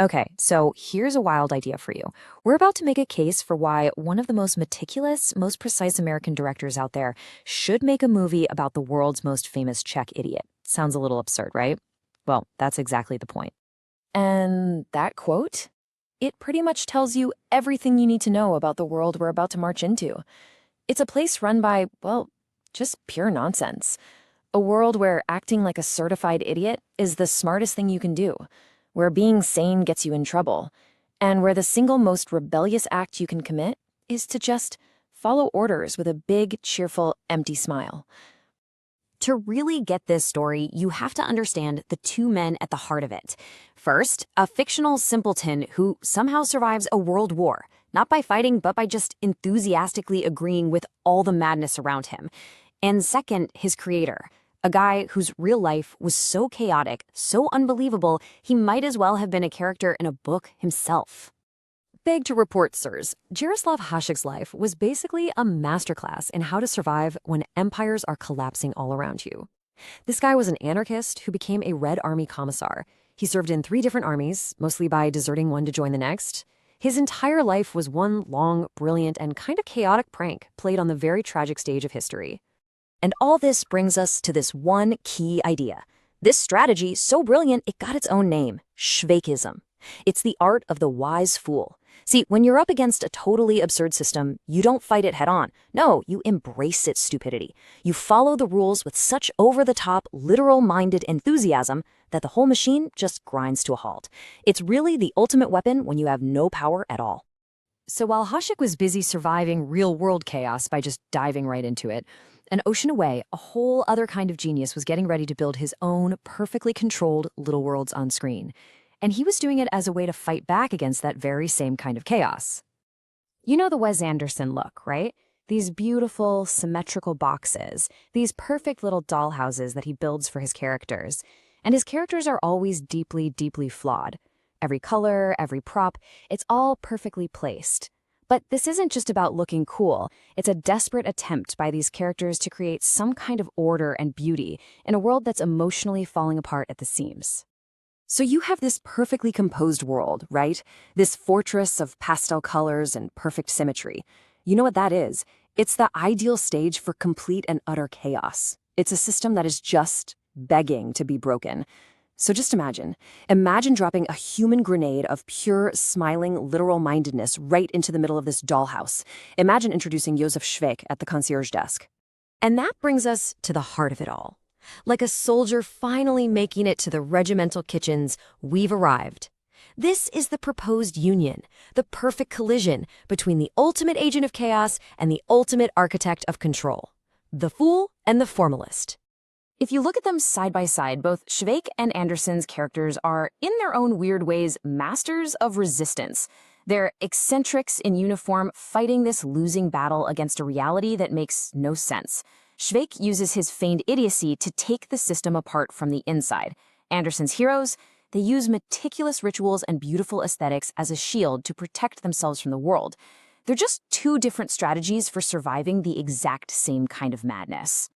Okay, so here's a wild idea for you. We're about to make a case for why one of the most meticulous, most precise American directors out there should make a movie about the world's most famous Czech idiot. Sounds a little absurd, right? Well, that's exactly the point. And that quote? It pretty much tells you everything you need to know about the world we're about to march into. It's a place run by, well, just pure nonsense. A world where acting like a certified idiot is the smartest thing you can do, where being sane gets you in trouble, and where the single most rebellious act you can commit is to just follow orders with a big, cheerful, empty smile. To really get this story, you have to understand the two men at the heart of it. First, a fictional simpleton who somehow survives a world war, not by fighting, but by just enthusiastically agreeing with all the madness around him. And second, his creator, a guy whose real life was so chaotic, so unbelievable, he might as well have been a character in a book himself. Beg to report, sirs, Jaroslav Hašek's life was basically a masterclass in how to survive when empires are collapsing all around you. This guy was an anarchist who became a Red Army commissar. He served in 3 different armies, mostly by deserting one to join the next. His entire life was one long, brilliant, and kind of chaotic prank played on the very tragic stage of history. And all this brings us to this one key idea. This strategy, so brilliant, it got its own name, Švejkism. It's the art of the wise fool. See, when you're up against a totally absurd system, you don't fight it head on. No, you embrace its stupidity. You follow the rules with such over-the-top, literal-minded enthusiasm that the whole machine just grinds to a halt. It's really the ultimate weapon when you have no power at all. So while Hašek was busy surviving real-world chaos by just diving right into it, an ocean away, a whole other kind of genius was getting ready to build his own perfectly controlled little worlds on screen. And he was doing it as a way to fight back against that very same kind of chaos. You know the Wes Anderson look, right? These beautiful, symmetrical boxes, these perfect little dollhouses that he builds for his characters. And his characters are always deeply, deeply flawed. Every color, every prop, it's all perfectly placed. But this isn't just about looking cool. It's a desperate attempt by these characters to create some kind of order and beauty in a world that's emotionally falling apart at the seams. So you have this perfectly composed world, right? This fortress of pastel colors and perfect symmetry. You know what that is? It's the ideal stage for complete and utter chaos. It's a system that is just begging to be broken. So just imagine dropping a human grenade of pure, smiling, literal-mindedness right into the middle of this dollhouse. Imagine introducing Josef Švejk at the concierge desk. And that brings us to the heart of it all. Like a soldier finally making it to the regimental kitchens, we've arrived. This is the proposed union, the perfect collision between the ultimate agent of chaos and the ultimate architect of control, the fool and the formalist. If you look at them side by side, both Švejk and Anderson's characters are, in their own weird ways, masters of resistance. They're eccentrics in uniform fighting this losing battle against a reality that makes no sense. Švejk uses his feigned idiocy to take the system apart from the inside. Anderson's heroes, they use meticulous rituals and beautiful aesthetics as a shield to protect themselves from the world. They're just 2 different strategies for surviving the exact same kind of madness.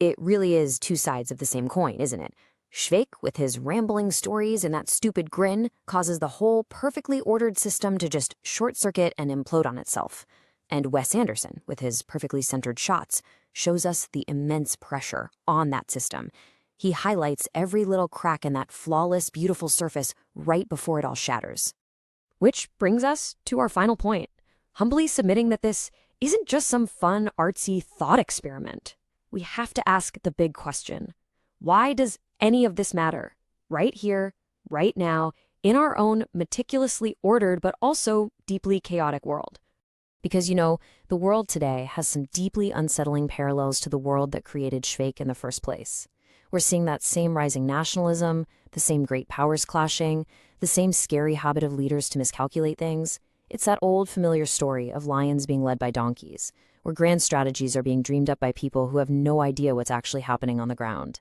It really is 2 sides of the same coin, isn't it? Švejk, with his rambling stories and that stupid grin, causes the whole perfectly ordered system to just short-circuit and implode on itself. And Wes Anderson, with his perfectly centered shots, shows us the immense pressure on that system. He highlights every little crack in that flawless, beautiful surface right before it all shatters. Which brings us to our final point, humbly submitting that this isn't just some fun, artsy thought experiment. We have to ask the big question. Why does any of this matter? Right here, right now, in our own meticulously ordered but also deeply chaotic world. Because, the world today has some deeply unsettling parallels to the world that created Švejk in the first place. We're seeing that same rising nationalism, the same great powers clashing, the same scary habit of leaders to miscalculate things. It's that old familiar story of lions being led by donkeys, where grand strategies are being dreamed up by people who have no idea what's actually happening on the ground.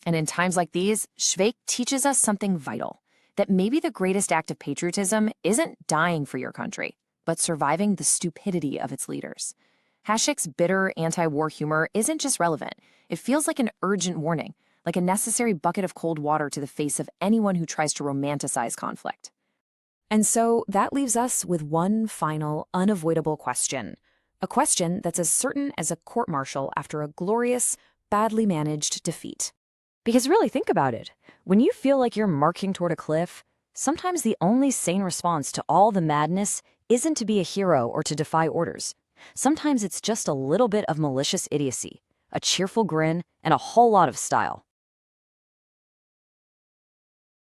And in times like these, Švejk teaches us something vital, that maybe the greatest act of patriotism isn't dying for your country, but surviving the stupidity of its leaders. Hašek's bitter anti-war humor isn't just relevant. It feels like an urgent warning, like a necessary bucket of cold water to the face of anyone who tries to romanticize conflict. And so that leaves us with one final, unavoidable question. A question that's as certain as a court-martial after a glorious, badly managed defeat. Because really, think about it. When you feel like you're marching toward a cliff, sometimes the only sane response to all the madness isn't to be a hero or to defy orders. Sometimes it's just a little bit of malicious idiocy, a cheerful grin, and a whole lot of style.